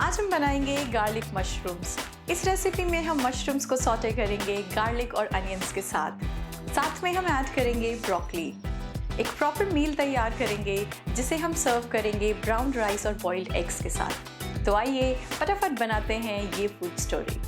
आज हम बनाएंगे गार्लिक मशरूम्स। इस रेसिपी में हम मशरूम्स को सौटे करेंगे गार्लिक और अनियंस के साथ में हम ऐड करेंगे ब्रोकली। एक प्रॉपर मील तैयार करेंगे जिसे हम सर्व करेंगे ब्राउन राइस और बॉइल्ड एग्स के साथ। तो आइए फटाफट बनाते हैं ये फूड स्टोरी।